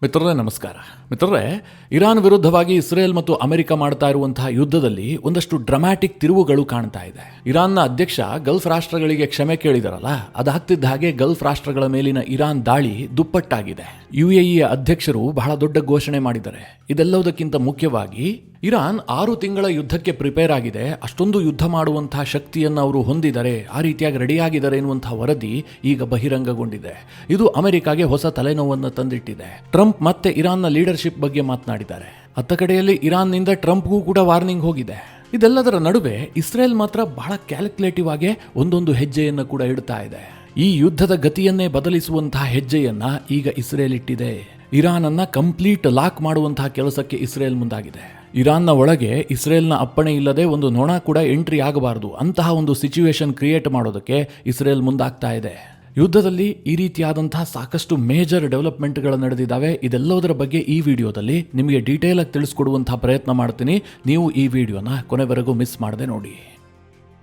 ಮಿತ್ರರೇ ನಮಸ್ಕಾರ. ಮಿತ್ರರೇ, ಇರಾನ್ ವಿರುದ್ಧವಾಗಿ ಇಸ್ರೇಲ್ ಮತ್ತು ಅಮೆರಿಕ ಮಾಡ್ತಾ ಇರುವಂತಹ ಯುದ್ಧದಲ್ಲಿ ಒಂದಷ್ಟು ಡ್ರಾಮ್ಯಾಟಿಕ್ ತಿರುವುಗಳು ಕಾಣ್ತಾ ಇದೆ. ಇರಾನ್ನ ಅಧ್ಯಕ್ಷ ಗಲ್ಫ್ ರಾಷ್ಟ್ರಗಳಿಗೆ ಕ್ಷಮೆ ಕೇಳಿದರಲ್ಲ, ಅದಾಗ್ತಿದ್ದ ಹಾಗೆ ಗಲ್ಫ್ ರಾಷ್ಟ್ರಗಳ ಮೇಲಿನ ಇರಾನ್ ದಾಳಿ ದುಪ್ಪಟ್ಟಾಗಿದೆ. UAE ಅಧ್ಯಕ್ಷರು ಬಹಳ ದೊಡ್ಡ ಘೋಷಣೆ ಮಾಡಿದ್ದಾರೆ. ಇದೆಲ್ಲದಕ್ಕಿಂತ ಮುಖ್ಯವಾಗಿ ಇರಾನ್ 6 ತಿಂಗಳ ಯುದ್ಧಕ್ಕೆ ಪ್ರಿಪೇರ್ ಆಗಿದೆ, ಅಷ್ಟೊಂದು ಯುದ್ಧ ಮಾಡುವಂತಹ ಶಕ್ತಿಯನ್ನು ಅವರು ಹೊಂದಿದ್ದಾರೆ, ಆ ರೀತಿಯಾಗಿ ರೆಡಿಯಾಗಿದ್ದಾರೆ ಎನ್ನುವಂತಹ ವರದಿ ಈಗ ಬಹಿರಂಗಗೊಂಡಿದೆ. ಇದು ಅಮೆರಿಕಾಗೆ ಹೊಸ ತಲೆನೋವನ್ನು ತಂದಿಟ್ಟಿದೆ. ಟ್ರಂಪ್ ಮತ್ತೆ ಇರಾನ್ನ ಲೀಡರ್ಶಿಪ್ ಬಗ್ಗೆ ಮಾತನಾಡಿದ್ದಾರೆ. ಅತ್ತ ಕಡೆಯಲ್ಲಿ ಇರಾನ್ನಿಂದ ಟ್ರಂಪ್ಗೂ ಕೂಡ ವಾರ್ನಿಂಗ್ ಹೋಗಿದೆ. ಇದೆಲ್ಲದರ ನಡುವೆ ಇಸ್ರೇಲ್ ಮಾತ್ರ ಬಹಳ ಕ್ಯಾಲ್ಕುಲೇಟಿವ್ ಆಗಿ ಒಂದೊಂದು ಹೆಜ್ಜೆಯನ್ನು ಕೂಡ ಇಡ್ತಾ ಇದೆ. ಈ ಯುದ್ಧದ ಗತಿಯನ್ನೇ ಬದಲಿಸುವಂತಹ ಹೆಜ್ಜೆಯನ್ನ ಈಗ ಇಸ್ರೇಲ್ ಇಟ್ಟಿದೆ. ಇರಾನ್ ಅನ್ನ ಕಂಪ್ಲೀಟ್ ಲಾಕ್ ಮಾಡುವಂತಹ ಕೆಲಸಕ್ಕೆ ಇಸ್ರೇಲ್ ಮುಂದಾಗಿದೆ. ಇರಾನ್ನ ಒಳಗೆ ಇಸ್ರೇಲ್ನ ಅಪ್ಪಣೆ ಇಲ್ಲದೆ ಒಂದು ನೊಣ ಕೂಡ ಎಂಟ್ರಿ ಆಗಬಾರದು, ಅಂತಹ ಒಂದು ಸಿಚುವೇಶನ್ ಕ್ರಿಯೇಟ್ ಮಾಡೋದಕ್ಕೆ ಇಸ್ರೇಲ್ ಮುಂದಾಗ್ತಾ ಇದೆ. ಯುದ್ಧದಲ್ಲಿ ಈ ರೀತಿಯಾದಂತಹ ಸಾಕಷ್ಟು ಮೇಜರ್ ಡೆವಲಪ್ಮೆಂಟ್ಗಳು ನಡೆದಿದ್ದಾವೆ. ಇದೆಲ್ಲದರ ಬಗ್ಗೆ ಈ ವಿಡಿಯೋದಲ್ಲಿ ನಿಮಗೆ ಡೀಟೇಲ್ ಆಗಿ ತಿಳಿಸ್ಕೊಡುವಂತಹ ಪ್ರಯತ್ನ ಮಾಡ್ತೀನಿ. ನೀವು ಈ ವಿಡಿಯೋನ ಕೊನೆವರೆಗೂ ಮಿಸ್ ಮಾಡದೆ ನೋಡಿ.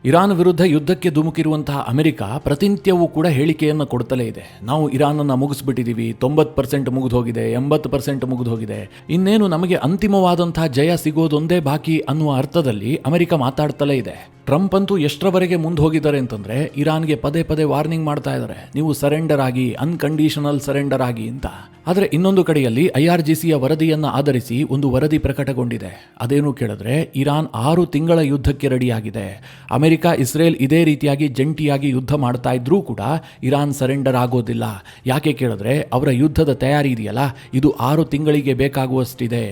ಇರಾನ್ ವಿರುದ್ಧ ಯುದ್ಧಕ್ಕೆ ಧುಮುಕಿರುವಂತಹ ಅಮೆರಿಕ ಪ್ರತಿನಿತ್ಯವೂ ಕೂಡ ಹೇಳಿಕೆಯನ್ನು ಕೊಡ್ತಲೇ ಇದೆ. ನಾವು ಇರಾನನ್ನು ಮುಗಿಸ್ಬಿಟ್ಟಿದ್ದೀವಿ, 90% ಮುಗಿದು ಹೋಗಿದೆ, 80% ಮುಗಿದು ಹೋಗಿದೆ, ಇನ್ನೇನು ನಮಗೆ ಅಂತಿಮವಾದಂತಹ ಜಯ ಸಿಗೋದೊಂದೇ ಬಾಕಿ ಅನ್ನುವ ಅರ್ಥದಲ್ಲಿ ಅಮೆರಿಕ ಮಾತಾಡ್ತಲೇ ಇದೆ. ಟ್ರಂಪ್ ಅಂತೂ ಎಷ್ಟರವರೆಗೆ ಮುಂದೆ ಹೋಗಿದ್ದಾರೆ ಅಂತಂದ್ರೆ ಇರಾನ್ಗೆ ಪದೇ ಪದೇ ವಾರ್ನಿಂಗ್ ಮಾಡ್ತಾ ಇದ್ದಾರೆ, ನೀವು ಸರೆಂಡರ್ ಆಗಿ, ಅನ್ಕಂಡೀಷನಲ್ ಸರೆಂಡರ್ ಆಗಿ ಅಂತ. ಆದರೆ ಇನ್ನೊಂದು ಕಡೆಯಲ್ಲಿ IRGCಯ ವರದಿಯನ್ನು ಆಧರಿಸಿ ಒಂದು ವರದಿ ಪ್ರಕಟಗೊಂಡಿದೆ. ಅದೇನು ಕೇಳಿದ್ರೆ ಇರಾನ್ 6 ತಿಂಗಳ ಯುದ್ಧಕ್ಕೆ ರೆಡಿಯಾಗಿದೆ. ಅಮೆರಿಕ ಇಸ್ರೇಲ್ ಇದೇ ರೀತಿಯಾಗಿ ಜಂಟಿಯಾಗಿ ಯುದ್ಧ ಮಾಡ್ತಾ ಇದ್ರೂ ಕೂಡ ಇರಾನ್ ಸರೆಂಡರ್ ಆಗೋದಿಲ್ಲ. ಯಾಕೆ ಕೇಳಿದ್ರೆ ಅವರ ಯುದ್ಧದ ತಯಾರಿ ಇದೆಯಲ್ಲ, ಇದು 6 ತಿಂಗಳಿಗೆ ಬೇಕಾಗುವಷ್ಟಿದೆ.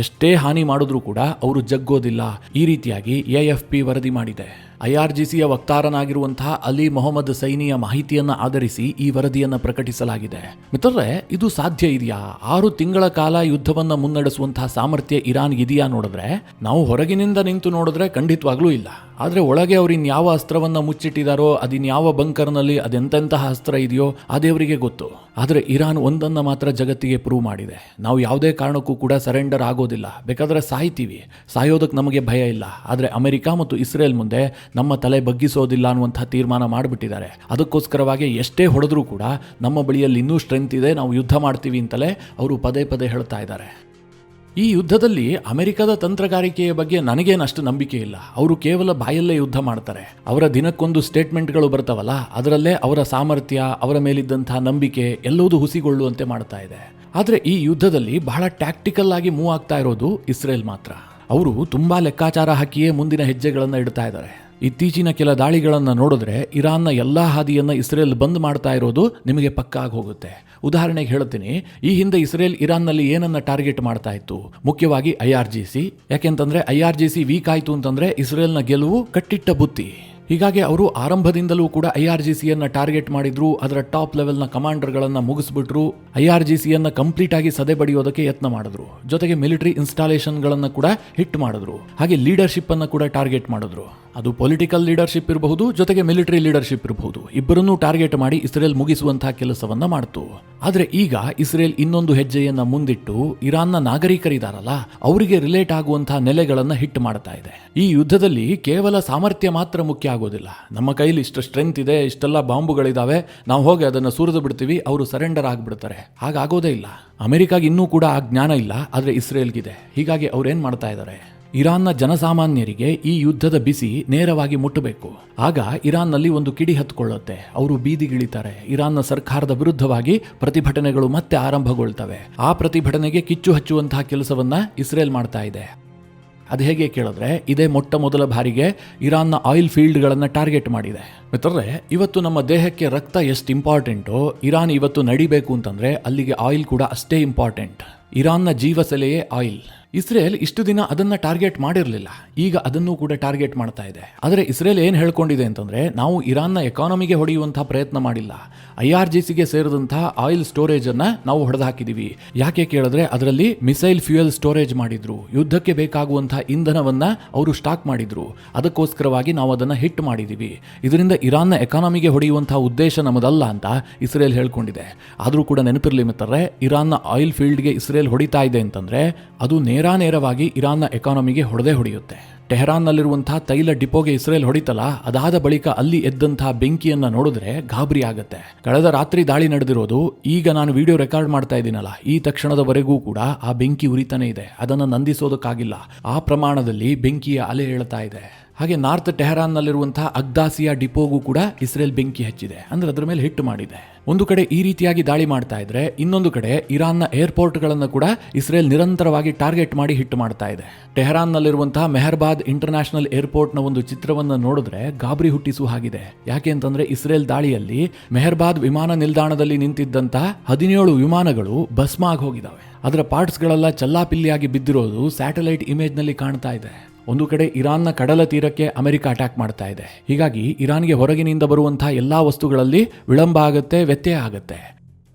ಎಷ್ಟೇ ಹಾನಿ ಮಾಡಿದ್ರೂ ಕೂಡ ಅವರು ಜಗ್ಗೋದಿಲ್ಲ. ಈ ರೀತಿಯಾಗಿ AFP ವರದಿ ಮಾಡಿದೆ. IRGCಯ ವಕ್ತಾರನಾಗಿರುವಂತಹ ಅಲಿ ಮೊಹಮ್ಮದ್ ಸೈನಿಯ ಮಾಹಿತಿಯನ್ನು ಆಧರಿಸಿ ಈ ವರದಿಯನ್ನು ಪ್ರಕಟಿಸಲಾಗಿದೆ. ಮಿತ್ರರೇ, ಇದು ಸಾಧ್ಯ ಇದೆಯಾ? 6 ತಿಂಗಳ ಕಾಲ ಯುದ್ಧವನ್ನ ಮುನ್ನಡೆಸುವಂತಹ ಸಾಮರ್ಥ್ಯ ಇರಾನ್ಗೆ ಇದೆಯಾ ನೋಡಿದ್ರೆ, ನಾವು ಹೊರಗಿನಿಂದ ನಿಂತು ನೋಡಿದ್ರೆ ಖಂಡಿತವಾಗ್ಲೂ ಇಲ್ಲ. ಆದರೆ ಒಳಗೆ ಅವ್ರು ಇನ್ಯಾವ ಅಸ್ತ್ರವನ್ನ ಮುಚ್ಚಿಟ್ಟಿದಾರೋ, ಅದಿನ್ಯಾವ ಬಂಕರ್ನಲ್ಲಿ ಅದೆಂತೆಂತಹ ಅಸ್ತ್ರ ಇದೆಯೋ ಅದೇವರಿಗೆ ಗೊತ್ತು. ಆದರೆ ಇರಾನ್ ಒಂದನ್ನು ಮಾತ್ರ ಜಗತ್ತಿಗೆ ಪ್ರೂವ್ ಮಾಡಿದೆ, ನಾವು ಯಾವುದೇ ಕಾರಣಕ್ಕೂ ಕೂಡ ಸರೆಂಡರ್ ಆಗೋದಿಲ್ಲ, ಬೇಕಾದ್ರೆ ಸಾಯ್ತೀವಿ, ಸಾಯೋದಕ್ಕೆ ನಮಗೆ ಭಯ ಇಲ್ಲ. ಆದರೆ ಅಮೆರಿಕ ಮತ್ತು ಇಸ್ರೇಲ್ ಮುಂದೆ ನಮ್ಮ ತಲೆ ಬಗ್ಗಿಸೋದಿಲ್ಲ ಅನ್ನುವಂಥ ತೀರ್ಮಾನ ಮಾಡಿಬಿಟ್ಟಿದ್ದಾರೆ. ಅದಕ್ಕೋಸ್ಕರವಾಗಿ ಎಷ್ಟೇ ಹೊಡೆದ್ರೂ ಕೂಡ ನಮ್ಮ ಬಳಿಯಲ್ಲಿ ಇನ್ನೂ ಸ್ಟ್ರೆಂತ್ ಇದೆ, ನಾವು ಯುದ್ಧ ಮಾಡ್ತೀವಿ ಅಂತಲೇ ಅವರು ಪದೇ ಪದೇ ಹೇಳ್ತಾ ಇದ್ದಾರೆ. ಈ ಯುದ್ಧದಲ್ಲಿ ಅಮೆರಿಕದ ತಂತ್ರಗಾರಿಕೆಯ ಬಗ್ಗೆ ನನಗೇನಷ್ಟು ನಂಬಿಕೆ ಇಲ್ಲ. ಅವರು ಕೇವಲ ಬಾಯಲ್ಲೇ ಯುದ್ಧ ಮಾಡ್ತಾರೆ. ಅವರ ದಿನಕ್ಕೊಂದು ಸ್ಟೇಟ್ಮೆಂಟ್ಗಳು ಬರ್ತಾವಲ್ಲ, ಅದರಲ್ಲೇ ಅವರ ಸಾಮರ್ಥ್ಯ, ಅವರ ಮೇಲಿದ್ದಂತಹ ನಂಬಿಕೆ ಎಲ್ಲವೂ ಹುಸಿಗೊಳ್ಳುವಂತೆ ಮಾಡ್ತಾ ಇದೆ. ಆದರೆ ಈ ಯುದ್ಧದಲ್ಲಿ ಬಹಳ ಟ್ಯಾಕ್ಟಿಕಲ್ ಆಗಿ ಮೂವ್ ಆಗ್ತಾ ಇರೋದು ಇಸ್ರೇಲ್ ಮಾತ್ರ. ಅವರು ತುಂಬಾ ಲೆಕ್ಕಾಚಾರ ಹಾಕಿಯೇ ಮುಂದಿನ ಹೆಜ್ಜೆಗಳನ್ನು ಇಡ್ತಾ ಇದ್ದಾರೆ. ಇತ್ತೀಚಿನ ಕೆಲ ದಾಳಿಗಳನ್ನು ನೋಡಿದ್ರೆ ಇರಾನ್ನ ಎಲ್ಲಾ ಹಾದಿಯನ್ನು ಇಸ್ರೇಲ್ ಬಂದ್ ಮಾಡ್ತಾ ಇರೋದು ನಿಮಗೆ ಪಕ್ಕಾ ಆಗಿ ಹೋಗುತ್ತೆ. ಉದಾಹರಣೆಗೆ ಹೇಳ್ತೀನಿ, ಈ ಹಿಂದೆ ಇಸ್ರೇಲ್ ಇರಾನ್ನಲ್ಲಿ ಏನನ್ನ ಟಾರ್ಗೆಟ್ ಮಾಡ್ತಾ ಇತ್ತು? ಮುಖ್ಯವಾಗಿ IRGC. ಯಾಕೆಂತಂದ್ರೆ IRGC ವೀಕ್ ಆಯಿತು ಅಂತಂದ್ರೆ ಇಸ್ರೇಲ್ನ ಗೆಲುವು ಕಟ್ಟಿಟ್ಟ ಬುತ್ತಿ. ಹೀಗಾಗಿ ಅವರು ಆರಂಭದಿಂದಲೂ ಕೂಡ IRGCಯನ್ನು ಟಾರ್ಗೆಟ್ ಮಾಡಿದ್ರು, ಅದರ ಟಾಪ್ ಲೆವೆಲ್ನ ಕಮಾಂಡರ್ಗಳನ್ನು ಮುಗಿಸ್ಬಿಟ್ರು, IRGCಯನ್ನು ಕಂಪ್ಲೀಟ್ ಆಗಿ ಸದೆ ಬಡಿಯೋದಕ್ಕೆ ಯತ್ನ ಮಾಡಿದ್ರು. ಜೊತೆಗೆ ಮಿಲಿಟರಿ ಇನ್ಸ್ಟಾಲೇಷನ್ಗಳನ್ನು ಕೂಡ ಹಿಟ್ ಮಾಡಿದ್ರು. ಹಾಗೆ ಲೀಡರ್ಶಿಪ್ ಅನ್ನು ಕೂಡ ಟಾರ್ಗೆಟ್ ಮಾಡಿದ್ರು. ಅದು ಪೊಲಿಟಿಕಲ್ ಲೀಡರ್ಶಿಪ್ ಇರಬಹುದು, ಜೊತೆಗೆ ಮಿಲಿಟರಿ ಲೀಡರ್ಶಿಪ್ ಇರಬಹುದು. ಇಬ್ಬರನ್ನೂ ಟಾರ್ಗೆಟ್ ಮಾಡಿ ಇಸ್ರೇಲ್ ಮುಗಿಸುವಂತಹ ಕೆಲಸವನ್ನ ಮಾಡ್ತು. ಆದ್ರೆ ಈಗ ಇಸ್ರೇಲ್ ಇನ್ನೊಂದು ಹೆಜ್ಜೆಯನ್ನ ಮುಂದಿಟ್ಟು ಇರಾನ್ನ ನಾಗರಿಕರಿದಾರಲ್ಲ, ಅವರಿಗೆ ರಿಲೇಟ್ ಆಗುವಂತಹ ನೆಲೆಗಳನ್ನ ಹಿಟ್ ಮಾಡ್ತಾ ಇದೆ. ಈ ಯುದ್ಧದಲ್ಲಿ ಕೇವಲ ಸಾಮರ್ಥ್ಯ ಮಾತ್ರ ಮುಖ್ಯ ಆಗೋದಿಲ್ಲ. ನಮ್ಮ ಕೈಲಿ ಇಷ್ಟು ಸ್ಟ್ರೆಂತ್ ಇದೆ, ಇಷ್ಟೆಲ್ಲ ಬಾಂಬುಗಳಿದಾವೆ, ನಾವು ಹೋಗಿ ಅದನ್ನು ಸುರಿದು ಬಿಡ್ತೀವಿ, ಅವರು ಸರೆಂಡರ್ ಆಗಿಬಿಡ್ತಾರೆ, ಹಾಗಾಗೋದೇ ಇಲ್ಲ. ಅಮೆರಿಕಾಗೆ ಇನ್ನೂ ಕೂಡ ಆ ಜ್ಞಾನ ಇಲ್ಲ, ಆದ್ರೆ ಇಸ್ರೇಲ್ಗಿದೆ. ಹೀಗಾಗಿ ಅವ್ರೇನ್ ಮಾಡ್ತಾ ಇದ್ದಾರೆ, ಇರಾನ್ನ ಜನಸಾಮಾನ್ಯರಿಗೆ ಈ ಯುದ್ಧದ ಬಿಸಿ ನೇರವಾಗಿ ಮುಟ್ಟಬೇಕು. ಆಗ ಇರಾನ್ನಲ್ಲಿ ಒಂದು ಕಿಡಿ ಹತ್ಕೊಳ್ಳುತ್ತೆ, ಅವರು ಬೀದಿಗಿಳಿತಾರೆ. ಇರಾನ್ನ ಸರ್ಕಾರದ ವಿರುದ್ಧವಾಗಿ ಪ್ರತಿಭಟನೆಗಳು ಮತ್ತೆ ಆರಂಭಗೊಳ್ತವೆ. ಆ ಪ್ರತಿಭಟನೆಗೆ ಕಿಚ್ಚು ಹಚ್ಚುವಂತಹ ಕೆಲಸವನ್ನ ಇಸ್ರೇಲ್ ಮಾಡ್ತಾ ಇದೆ. ಅದು ಹೇಗೆ ಕೇಳಿದ್ರೆ, ಇದೇ ಮೊಟ್ಟ ಮೊದಲ ಬಾರಿಗೆ ಇರಾನ್ನ ಆಯಿಲ್ ಫೀಲ್ಡ್ಗಳನ್ನು ಟಾರ್ಗೆಟ್ ಮಾಡಿದೆ. ಮಿತ್ರರೇ, ಇವತ್ತು ನಮ್ಮ ದೇಹಕ್ಕೆ ರಕ್ತ ಎಷ್ಟು ಇಂಪಾರ್ಟೆಂಟೋ, ಇರಾನ್ ಇವತ್ತು ನಡಿಬೇಕು ಅಂತಂದ್ರೆ ಅಲ್ಲಿಗೆ ಆಯಿಲ್ ಕೂಡ ಅಷ್ಟೇ ಇಂಪಾರ್ಟೆಂಟ್. ಇರಾನ್ನ ಜೀವಸೆಲೆಯೇ ಆಯಿಲ್. ಇಸ್ರೇಲ್ ಇಷ್ಟು ದಿನ ಅದನ್ನ ಟಾರ್ಗೆಟ್ ಮಾಡಿರಲಿಲ್ಲ, ಈಗ ಅದನ್ನು ಕೂಡ ಟಾರ್ಗೆಟ್ ಮಾಡ್ತಾ ಇದೆ. ಆದರೆ ಇಸ್ರೇಲ್ ಏನ್ ಹೇಳ್ಕೊಂಡಿದೆ ಅಂತಂದ್ರೆ, ನಾವು ಇರಾನ್ನ ಎಕಾನಮಿಗೆ ಹೊಡೆಯುವಂತಹ ಪ್ರಯತ್ನ ಮಾಡಿಲ್ಲ, IRGCಗೆ ಸೇರಿದಂತಹ ಆಯಿಲ್ ಸ್ಟೋರೇಜ್ ಅನ್ನ ನಾವು ಹೊಡೆದು ಹಾಕಿದೀವಿ. ಯಾಕೆ ಕೇಳಿದ್ರೆ ಅದರಲ್ಲಿ ಮಿಸೈಲ್ ಫ್ಯೂಯಲ್ ಸ್ಟೋರೇಜ್ ಮಾಡಿದ್ರು, ಯುದ್ಧಕ್ಕೆ ಬೇಕಾಗುವಂತಹ ಇಂಧನವನ್ನ ಅವರು ಸ್ಟಾಕ್ ಮಾಡಿದ್ರು. ಅದಕ್ಕೋಸ್ಕರವಾಗಿ ನಾವು ಅದನ್ನ ಹಿಟ್ ಮಾಡಿದೀವಿ. ಇದರಿಂದ ಇರಾನ್ನ ಎಕಾನಮಿಗೆ ಹೊಡೆಯುವಂತಹ ಉದ್ದೇಶ ನಮ್ಮದಲ್ಲ ಅಂತ ಇಸ್ರೇಲ್ ಹೇಳ್ಕೊಂಡಿದೆ. ಆದ್ರೂ ಕೂಡ ನೆನಪಿರ್ಲಿ ಮಿತ್ರರೇ, ಇರಾನ್ನ ಆಯಿಲ್ ಫೀಲ್ಡ್ಗೆ ಇಸ್ರೇಲ್ ಹೊಡಿತಾ ಇದೆ ಅಂತಂದ್ರೆ ಅದು ನೇರವಾಗಿ ಇರಾನ್ನ ಎಕಾನಮಿಗೆ ಹೊಡೆಯುತ್ತೆ. ಟೆಹರಾನ್ನಲ್ಲಿರುವಂತಹ ತೈಲ ಡಿಪೋಗೆ ಇಸ್ರೇಲ್ ಹೊಡಿತಲ್ಲ, ಅದಾದ ಬಳಿಕ ಅಲ್ಲಿ ಎದ್ದಂತಹ ಬೆಂಕಿಯನ್ನ ನೋಡಿದ್ರೆ ಗಾಬರಿ ಆಗತ್ತೆ. ಕಳೆದ ರಾತ್ರಿ ದಾಳಿ ನಡೆದಿರೋದು, ಈಗ ನಾನು ವಿಡಿಯೋ ರೆಕಾರ್ಡ್ ಮಾಡ್ತಾ ಇದ್ದೀನಲ್ಲ, ಈ ತಕ್ಷಣದವರೆಗೂ ಕೂಡ ಆ ಬೆಂಕಿ ಉರಿತಾನೆ ಇದೆ. ಅದನ್ನು ನಂದಿಸೋದಕ್ಕಾಗಿಲ್ಲ. ಆ ಪ್ರಮಾಣದಲ್ಲಿ ಬೆಂಕಿಯ ಅಲೆ ಏಳ್ತಾ ಇದೆ. ಹಾಗೆ ನಾರ್ತ್ ಟೆಹರಾನ್ನಲ್ಲಿರುವಂತಹ ಅಗ್ದಾಸಿಯಾ ಡಿಪೋಗೂ ಕೂಡ ಇಸ್ರೇಲ್ ಬೆಂಕಿ ಹಚ್ಚಿದೆ, ಅಂದ್ರೆ ಅದರ ಮೇಲೆ ಹಿಟ್ಟು ಮಾಡಿದೆ. ಒಂದು ಕಡೆ ಈ ರೀತಿಯಾಗಿ ದಾಳಿ ಮಾಡ್ತಾ ಇದ್ರೆ, ಇನ್ನೊಂದು ಕಡೆ ಇರಾನ್ನ ಏರ್ಪೋರ್ಟ್ಗಳನ್ನು ಕೂಡ ಇಸ್ರೇಲ್ ನಿರಂತರವಾಗಿ ಟಾರ್ಗೆಟ್ ಮಾಡಿ ಹಿಟ್ಟು ಮಾಡ್ತಾ ಇದೆ. ಟೆಹರಾನ್ನಲ್ಲಿರುವಂತಹ ಮೆಹರ್ಬಾದ್ ಇಂಟರ್ನ್ಯಾಷನಲ್ ಏರ್ಪೋರ್ಟ್ನ ಒಂದು ಚಿತ್ರವನ್ನು ನೋಡಿದ್ರೆ ಗಾಬರಿ ಹುಟ್ಟಿಸುವ ಹಾಗಿದೆ. ಯಾಕೆ ಅಂತಂದ್ರೆ ಇಸ್ರೇಲ್ ದಾಳಿಯಲ್ಲಿ ಮೆಹರ್ಬಾದ್ ವಿಮಾನ ನಿಲ್ದಾಣದಲ್ಲಿ ನಿಂತಿದ್ದಂತಹ 17 ವಿಮಾನಗಳು ಭಸ್ಮ ಆಗಿ ಹೋಗಿದ್ದಾವೆ. ಅದರ ಪಾರ್ಟ್ಸ್ಗಳೆಲ್ಲ ಚಲ್ಲಾಪಿಲ್ಲಿಯಾಗಿ ಬಿದ್ದಿರೋದು ಸ್ಯಾಟಲೈಟ್ ಇಮೇಜ್ನಲ್ಲಿ ಕಾಣ್ತಾ ಇದೆ. ಒಂದು ಕಡೆ ಇರಾನ್ನ ಕಡಲ ತೀರಕ್ಕೆ ಅಮೆರಿಕ ಅಟ್ಯಾಕ್ ಮಾಡ್ತಾ ಇದೆ. ಹೀಗಾಗಿ ಇರಾನ್ಗೆ ಹೊರಗಿನಿಂದ ಬರುವಂತಹ ಎಲ್ಲಾ ವಸ್ತುಗಳಲ್ಲಿ ವಿಳಂಬ ಆಗುತ್ತೆ, ವ್ಯತ್ಯಯ ಆಗುತ್ತೆ.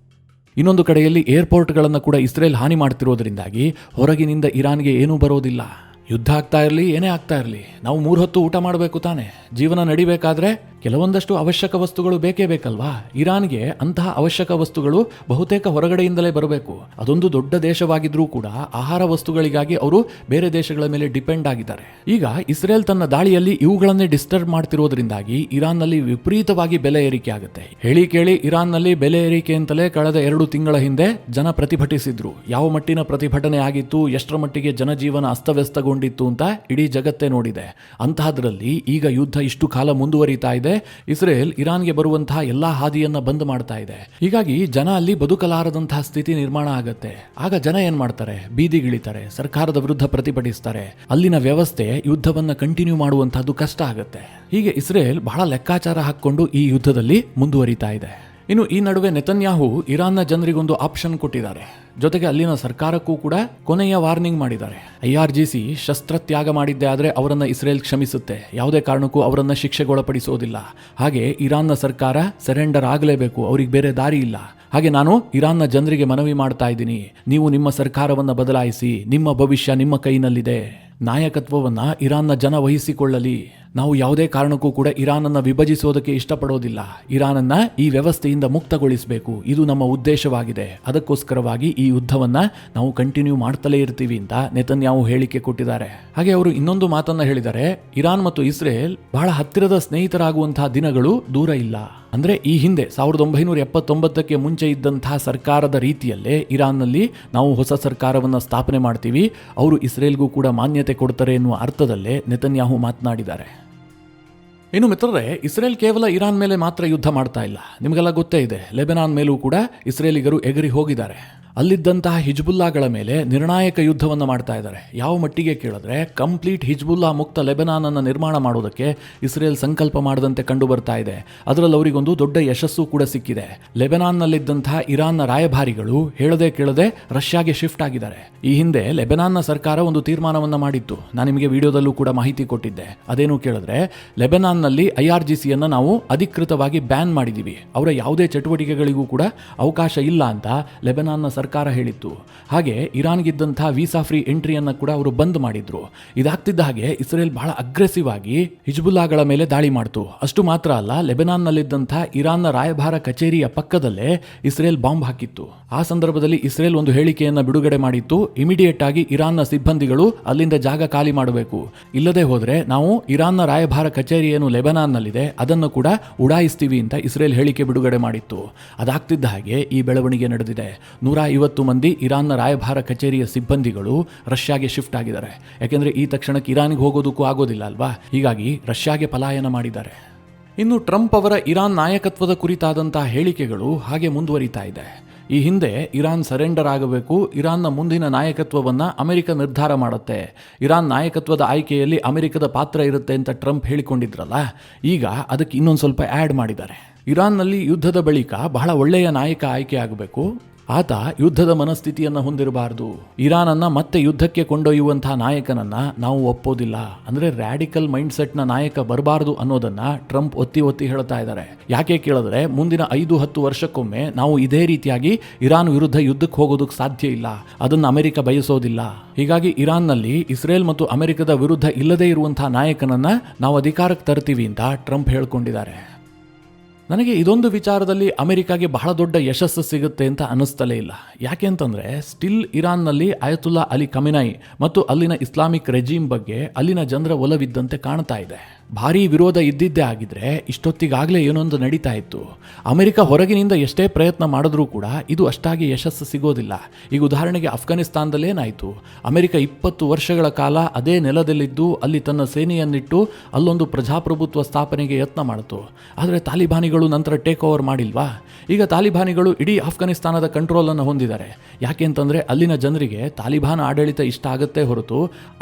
ಇನ್ನೊಂದು ಕಡೆಯಲ್ಲಿ ಏರ್ಪೋರ್ಟ್ಗಳನ್ನು ಕೂಡ ಇಸ್ರೇಲ್ ಹಾನಿ ಮಾಡ್ತಿರೋದ್ರಿಂದಾಗಿ ಹೊರಗಿನಿಂದ ಇರಾನ್ಗೆ ಏನೂ ಬರೋದಿಲ್ಲ. ಯುದ್ಧ ಆಗ್ತಾ ಇರಲಿ, ಏನೇ ಆಗ್ತಾ ಇರಲಿ, ನಾವು 3 ಹೊತ್ತು ಊಟ ಮಾಡಬೇಕು ತಾನೆ. ಜೀವನ ನಡಿಬೇಕಾದ್ರೆ ಕೆಲವೊಂದಷ್ಟು ಅವಶ್ಯಕ ವಸ್ತುಗಳು ಬೇಕೇ ಬೇಕಲ್ವಾ. ಇರಾನ್ಗೆ ಅಂತಹ ಅವಶ್ಯಕ ವಸ್ತುಗಳು ಬಹುತೇಕ ಹೊರಗಡೆಯಿಂದಲೇ ಬರಬೇಕು. ಅದೊಂದು ದೊಡ್ಡ ದೇಶವಾಗಿದ್ರೂ ಕೂಡ ಆಹಾರ ವಸ್ತುಗಳಿಗಾಗಿ ಅವರು ಬೇರೆ ದೇಶಗಳ ಮೇಲೆ ಡಿಪೆಂಡ್ ಆಗಿದ್ದಾರೆ. ಈಗ ಇಸ್ರೇಲ್ ತನ್ನ ದಾಳಿಯಲ್ಲಿ ಇವುಗಳನ್ನೇ ಡಿಸ್ಟರ್ಬ್ ಮಾಡ್ತಿರೋದ್ರಿಂದಾಗಿ ಇರಾನ್ನಲ್ಲಿ ವಿಪರೀತವಾಗಿ ಬೆಲೆ ಏರಿಕೆ ಆಗುತ್ತೆ. ಹೇಳಿ ಕೇಳಿ ಇರಾನ್ನಲ್ಲಿ ಬೆಲೆ ಏರಿಕೆ ಅಂತಲೇ ಕಳೆದ 2 ತಿಂಗಳ ಹಿಂದೆ ಜನ ಪ್ರತಿಭಟಿಸಿದ್ರು. ಯಾವ ಮಟ್ಟಿನ ಪ್ರತಿಭಟನೆ ಆಗಿತ್ತು, ಎಷ್ಟರ ಮಟ್ಟಿಗೆ ಜನಜೀವನ ಅಸ್ತವ್ಯಸ್ತಗೊಂಡಿತ್ತು ಅಂತ ಇಡೀ ಜಗತ್ತೇ ನೋಡಿದೆ. ಅಂತಹದ್ರಲ್ಲಿ ಈಗ ಯುದ್ಧ ಇಷ್ಟು ಕಾಲ ಮುಂದುವರಿತಾ ಇದೆ. ಇಸ್ರೇಲ್ ಇರಾನ್ಗೆ ಬರುವಂತಹ ಎಲ್ಲಾ ಹಾದಿಯನ್ನ ಬಂದ್ ಮಾಡ್ತಾ ಇದೆ. ಹೀಗಾಗಿ ಜನ ಅಲ್ಲಿ ಬದುಕಲಾರದಂತಹ ಸ್ಥಿತಿ ನಿರ್ಮಾಣ ಆಗತ್ತೆ. ಆಗ ಜನ ಏನ್ ಮಾಡ್ತಾರೆ? ಬೀದಿಗಿಳಿತಾರೆ, ಸರ್ಕಾರದ ವಿರುದ್ಧ ಪ್ರತಿಭಟಿಸ್ತಾರೆ. ಅಲ್ಲಿನ ವ್ಯವಸ್ಥೆ ಯುದ್ಧವನ್ನ ಕಂಟಿನ್ಯೂ ಮಾಡುವಂತಹದ್ದು ಕಷ್ಟ ಆಗತ್ತೆ. ಹೀಗೆ ಇಸ್ರೇಲ್ ಬಹಳ ಲೆಕ್ಕಾಚಾರ ಹಾಕೊಂಡು ಈ ಯುದ್ಧದಲ್ಲಿ ಮುಂದುವರಿತಾ ಇದೆ. ಇನ್ನು ಈ ನಡುವೆ ನೆತನ್ಯಾಹು ಇರಾನ್ನ ಜನರಿಗೊಂದು ಆಪ್ಷನ್ ಕೊಟ್ಟಿದ್ದಾರೆ. ಜೊತೆಗೆ ಅಲ್ಲಿನ ಸರ್ಕಾರಕ್ಕೂ ಕೂಡ ಕೊನೆಯ ವಾರ್ನಿಂಗ್ ಮಾಡಿದ್ದಾರೆ. IRGC ಶಸ್ತ್ರತ್ಯಾಗ ಮಾಡಿದ್ದೆ ಆದರೆ ಅವರನ್ನ ಇಸ್ರೇಲ್ ಕ್ಷಮಿಸುತ್ತೆ, ಯಾವುದೇ ಕಾರಣಕ್ಕೂ ಅವರನ್ನ ಶಿಕ್ಷೆಗೊಳಪಡಿಸೋದಿಲ್ಲ. ಹಾಗೆ ಇರಾನ್ನ ಸರ್ಕಾರ ಸರೆಂಡರ್ ಆಗಲೇಬೇಕು, ಅವ್ರಿಗೆ ಬೇರೆ ದಾರಿ ಇಲ್ಲ. ಹಾಗೆ ನಾನು ಇರಾನ್ನ ಜನರಿಗೆ ಮನವಿ ಮಾಡ್ತಾ ಇದ್ದೀನಿ, ನೀವು ನಿಮ್ಮ ಸರ್ಕಾರವನ್ನ ಬದಲಾಯಿಸಿ, ನಿಮ್ಮ ಭವಿಷ್ಯ ನಿಮ್ಮ ಕೈನಲ್ಲಿದೆ. ನಾಯಕತ್ವವನ್ನ ಇರಾನ್ನ ಜನ ವಹಿಸಿಕೊಳ್ಳಲಿ. ನಾವು ಯಾವುದೇ ಕಾರಣಕ್ಕೂ ಕೂಡ ಇರಾನನ್ನ ವಿಭಜಿಸೋದಕ್ಕೆ ಇಷ್ಟಪಡೋದಿಲ್ಲ. ಇರಾನನ್ನ ಈ ವ್ಯವಸ್ಥೆಯಿಂದ ಮುಕ್ತಗೊಳಿಸಬೇಕು, ಇದು ನಮ್ಮ ಉದ್ದೇಶವಾಗಿದೆ. ಅದಕ್ಕೋಸ್ಕರವಾಗಿ ಈ ಯುದ್ಧವನ್ನ ನಾವು ಕಂಟಿನ್ಯೂ ಮಾಡ್ತಲೇ ಇರ್ತೀವಿ ಅಂತ ನೆತನ್ಯಾಹು ಹೇಳಿಕೆ ಕೊಟ್ಟಿದ್ದಾರೆ. ಹಾಗೆ ಅವರು ಇನ್ನೊಂದು ಮಾತನ್ನ ಹೇಳಿದ್ದಾರೆ, ಇರಾನ್ ಮತ್ತು ಇಸ್ರೇಲ್ ಬಹಳ ಹತ್ತಿರದ ಸ್ನೇಹಿತರಾಗುವಂತಹ ದಿನಗಳು ದೂರ ಇಲ್ಲ. ಅಂದ್ರೆ ಈ ಹಿಂದೆ 1979ಕ್ಕೆ ಮುಂಚೆ ಇದ್ದಂತಹ ಸರ್ಕಾರದ ರೀತಿಯಲ್ಲೇ ಇರಾನ್ನಲ್ಲಿ ನಾವು ಹೊಸ ಸರ್ಕಾರವನ್ನು ಸ್ಥಾಪನೆ ಮಾಡ್ತೀವಿ, ಅವರು ಇಸ್ರೇಲ್ಗೂ ಕೂಡ ಮಾನ್ಯತೆ ಕೊಡ್ತಾರೆ ಎನ್ನುವ ಅರ್ಥದಲ್ಲೇ ನೆತನ್ಯಾಹು ಮಾತನಾಡಿದ್ದಾರೆ. ಇನ್ನು ಮಿತ್ರರೇ, ಇಸ್ರೇಲ್ ಕೇವಲ ಇರಾನ್ ಮೇಲೆ ಮಾತ್ರ ಯುದ್ಧ ಮಾಡ್ತಾ ಇಲ್ಲ. ನಿಮಗೆಲ್ಲ ಗೊತ್ತೇ ಇದೆ, ಲೆಬನಾನ್ ಮೇಲೂ ಕೂಡ ಇಸ್ರೇಲಿಗರು ಎಗರಿ ಹೋಗಿದ್ದಾರೆ. ಅಲ್ಲಿದ್ದಂತಹ ಹಿಜ್ಬುಲ್ಲಾಗಳ ಮೇಲೆ ನಿರ್ಣಾಯಕ ಯುದ್ಧವನ್ನು ಮಾಡ್ತಾ ಇದ್ದಾರೆ. ಯಾವ ಮಟ್ಟಿಗೆ ಕೇಳಿದ್ರೆ, ಕಂಪ್ಲೀಟ್ ಹಿಜ್ಬುಲ್ಲಾ ಮುಕ್ತ ಲೆಬನಾನ್ ಅನ್ನು ನಿರ್ಮಾಣ ಮಾಡೋದಕ್ಕೆ ಇಸ್ರೇಲ್ ಸಂಕಲ್ಪ ಮಾಡದಂತೆ ಕಂಡು ಬರ್ತಾ ಇದೆ. ಅದರಲ್ಲಿ ಅವರಿಗೊಂದು ದೊಡ್ಡ ಯಶಸ್ಸು ಕೂಡ ಸಿಕ್ಕಿದೆ. ಲೆಬನಾನ್ನಲ್ಲಿದ್ದಂತಹ ಇರಾನ್ನ ರಾಯಭಾರಿಗಳು ಹೇಳದೆ ಕೇಳದೆ ರಷ್ಯಾಗೆ ಶಿಫ್ಟ್ ಆಗಿದ್ದಾರೆ. ಈ ಹಿಂದೆ ಲೆಬನಾನ್ನ ಸರ್ಕಾರ ಒಂದು ತೀರ್ಮಾನವನ್ನ ಮಾಡಿತ್ತು, ನಾನು ನಿಮಗೆ ವಿಡಿಯೋದಲ್ಲೂ ಕೂಡ ಮಾಹಿತಿ ಕೊಟ್ಟಿದ್ದೆ. ಅದೇನು ಕೇಳಿದ್ರೆ, ಲೆಬನಾನ್ನಲ್ಲಿ IRGCಯನ್ನು ನಾವು ಅಧಿಕೃತವಾಗಿ ಬ್ಯಾನ್ ಮಾಡಿದ್ದೀವಿ, ಅವರ ಯಾವುದೇ ಚಟುವಟಿಕೆಗಳಿಗೂ ಕೂಡ ಅವಕಾಶ ಇಲ್ಲ ಅಂತ ಲೆಬನಾನ್ನ ಸರ್ಕಾರ ಹೇಳಿತ್ತು. ಹಾಗೆ ಇರಾನ್ಗಿದ್ದಂತಹ ವೀಸಾ ಫ್ರೀ ಎಂಟ್ರಿಯನ್ನು ಕೂಡ ಅವರು ಬಂದ್ ಮಾಡಿದ್ರು. ಇದಾಗ್ತಿದ್ದ ಹಾಗೆ ಇಸ್ರೇಲ್ ಬಹಳ ಅಗ್ರೆಸಿವ್ ಆಗಿ ಹಿಜ್ಬುಲ್ಲಾಗಳ ಮೇಲೆ ದಾಳಿ ಮಾಡ್ತು. ಅಷ್ಟು ಮಾತ್ರ ಅಲ್ಲ, ಲೆಬನಾನ್ನಲ್ಲಿದ್ದಂತಹ ಇರಾನ್ನ ರಾಯಭಾರ ಕಚೇರಿಯ ಪಕ್ಕದಲ್ಲೇ ಇಸ್ರೇಲ್ ಬಾಂಬ್ ಹಾಕಿತ್ತು. ಆ ಸಂದರ್ಭದಲ್ಲಿ ಇಸ್ರೇಲ್ ಒಂದು ಹೇಳಿಕೆಯನ್ನು ಬಿಡುಗಡೆ ಮಾಡಿತ್ತು, ಇಮಿಡಿಯೇಟ್ ಆಗಿ ಇರಾನ್ನ ಸಿಬ್ಬಂದಿಗಳು ಅಲ್ಲಿಂದ ಜಾಗ ಖಾಲಿ ಮಾಡಬೇಕು, ಇಲ್ಲದೆ ಹೋದ್ರೆ ನಾವು ಇರಾನ್ನ ರಾಯಭಾರ ಕಚೇರಿ ಏನು ಲೆಬನಾನ್ನಲ್ಲಿದೆ ಅದನ್ನು ಕೂಡ ಉಡಾಯಿಸ್ತೀವಿ ಅಂತ ಇಸ್ರೇಲ್ ಹೇಳಿಕೆ ಬಿಡುಗಡೆ ಮಾಡಿತ್ತು. ಅದಾಗ್ತಿದ್ದ ಹಾಗೆ ಈ ಬೆಳವಣಿಗೆ ನಡೆದಿದೆ. 150 ಮಂದಿ ಇರಾನ್ನ ರಾಯಭಾರ ಕಚೇರಿಯ ಸಿಬ್ಬಂದಿಗಳು ರಷ್ಯಾಗೆ ಶಿಫ್ಟ್ ಆಗಿದ್ದಾರೆ. ಯಾಕೆಂದ್ರೆ ಈ ತಕ್ಷಣಕ್ಕೆ ಇರಾನ್ಗೆ ಹೋಗೋದಕ್ಕೂ ಆಗೋದಿಲ್ಲ ಅಲ್ವಾ, ಹೀಗಾಗಿ ರಷ್ಯಾಗೆ ಪಲಾಯನ ಮಾಡಿದ್ದಾರೆ. ಇನ್ನು ಟ್ರಂಪ್ ಅವರ ಇರಾನ್ ನಾಯಕತ್ವದ ಕುರಿತಾದಂತಹ ಹೇಳಿಕೆಗಳು ಹಾಗೆ ಮುಂದುವರಿತಾ ಇದೆ. ಈ ಹಿಂದೆ ಇರಾನ್ ಸರೆಂಡರ್ ಆಗಬೇಕು, ಇರಾನ್ನ ಮುಂದಿನ ನಾಯಕತ್ವವನ್ನು ಅಮೆರಿಕ ನಿರ್ಧಾರ ಮಾಡುತ್ತೆ, ಇರಾನ್ ನಾಯಕತ್ವದ ಆಯ್ಕೆಯಲ್ಲಿ ಅಮೆರಿಕದ ಪಾತ್ರ ಇರುತ್ತೆ ಅಂತ ಟ್ರಂಪ್ ಹೇಳಿಕೊಂಡಿದ್ರಲ್ಲ, ಈಗ ಅದಕ್ಕೆ ಇನ್ನೊಂದು ಸ್ವಲ್ಪ ಆ್ಯಡ್ ಮಾಡಿದ್ದಾರೆ. ಇರಾನ್ನಲ್ಲಿ ಯುದ್ಧದ ಬಳಿಕ ಬಹಳ ಒಳ್ಳೆಯ ನಾಯಕ ಆಯ್ಕೆ ಆಗಬೇಕು, ಆತ ಯುದ್ಧದ ಮನಸ್ಥಿತಿಯನ್ನು ಹೊಂದಿರಬಾರದು, ಇರಾನನ್ನ ಮತ್ತೆ ಯುದ್ಧಕ್ಕೆ ಕೊಂಡೊಯ್ಯುವಂತಹ ನಾಯಕನನ್ನ ನಾವು ಒಪ್ಪೋದಿಲ್ಲ. ಅಂದ್ರೆ ರ್ಯಾಡಿಕಲ್ ಮೈಂಡ್ ಸೆಟ್ನ ನಾಯಕ ಬರಬಾರದು ಅನ್ನೋದನ್ನ ಟ್ರಂಪ್ ಒತ್ತಿ ಹೇಳ್ತಾ ಇದ್ದಾರೆ. ಯಾಕೆ ಕೇಳಿದ್ರೆ, ಮುಂದಿನ 5-10 ವರ್ಷಕ್ಕೊಮ್ಮೆ ನಾವು ಇದೇ ರೀತಿಯಾಗಿ ಇರಾನ್ ವಿರುದ್ಧ ಯುದ್ಧಕ್ಕೆ ಹೋಗೋದಕ್ಕೆ ಸಾಧ್ಯ ಇಲ್ಲ, ಅದನ್ನು ಅಮೆರಿಕ ಬಯಸೋದಿಲ್ಲ. ಹೀಗಾಗಿ ಇರಾನ್ನಲ್ಲಿ ಇಸ್ರೇಲ್ ಮತ್ತು ಅಮೆರಿಕದ ವಿರುದ್ಧ ಇಲ್ಲದೇ ಇರುವಂತಹ ನಾಯಕನನ್ನ ನಾವು ಅಧಿಕಾರಕ್ಕೆ ತರ್ತೀವಿ ಅಂತ ಟ್ರಂಪ್ ಹೇಳ್ಕೊಂಡಿದ್ದಾರೆ. ನನಗೆ ಇದೊಂದು ವಿಚಾರದಲ್ಲಿ ಅಮೆರಿಕಾಗೆ ಬಹಳ ದೊಡ್ಡ ಯಶಸ್ಸು ಸಿಗುತ್ತೆ ಅಂತ ಅನ್ನಿಸ್ತಲೇ ಇಲ್ಲ. ಯಾಕೆ ಅಂತಂದರೆ ಸ್ಟಿಲ್ ಇರಾನ್ನಲ್ಲಿ ಅಯತುಲ್ಲಾ ಅಲಿ ಖಮೆನಾಯಿ ಮತ್ತು ಅಲ್ಲಿನ ಇಸ್ಲಾಮಿಕ್ ರೆಜೀಮ್ ಬಗ್ಗೆ ಅಲ್ಲಿನ ಜನರ ಒಲವಿದ್ದಂತೆ ಕಾಣ್ತಾ ಇದೆ. ಭಾರೀ ವಿರೋಧ ಇದ್ದಿದ್ದೇ ಆಗಿದ್ರೆ ಇಷ್ಟೊತ್ತಿಗಾಗಲೇ ಏನೊಂದು ನಡೀತಾ ಇತ್ತು. ಅಮೆರಿಕ ಹೊರಗಿನಿಂದ ಎಷ್ಟೇ ಪ್ರಯತ್ನ ಮಾಡಿದ್ರೂ ಕೂಡ ಇದು ಅಷ್ಟಾಗಿ ಯಶಸ್ಸು ಸಿಗೋದಿಲ್ಲ. ಈಗ ಉದಾಹರಣೆಗೆ ಅಫ್ಘಾನಿಸ್ತಾನದಲ್ಲೇನಾಯಿತು, ಅಮೆರಿಕ 20 ವರ್ಷಗಳ ಕಾಲ ಅದೇ ನೆಲದಲ್ಲಿದ್ದು ಅಲ್ಲಿ ತನ್ನ ಸೇನೆಯನ್ನಿಟ್ಟು ಅಲ್ಲೊಂದು ಪ್ರಜಾಪ್ರಭುತ್ವ ಸ್ಥಾಪನೆಗೆ ಯತ್ನ ಮಾಡಿತು. ಆದರೆ ತಾಲಿಬಾನಿಗಳು ನಂತರ ಟೇಕ್ ಓವರ್ ಮಾಡಿಲ್ವಾ? ಈಗ ತಾಲಿಬಾನಿಗಳು ಇಡೀ ಅಫ್ಘಾನಿಸ್ತಾನದ ಕಂಟ್ರೋಲನ್ನು ಹೊಂದಿದ್ದಾರೆ. ಯಾಕೆ ಅಂತಂದರೆ ಅಲ್ಲಿನ ಜನರಿಗೆ ತಾಲಿಬಾನ್ ಆಡಳಿತ ಇಷ್ಟ ಆಗುತ್ತೆ ಹೊರತು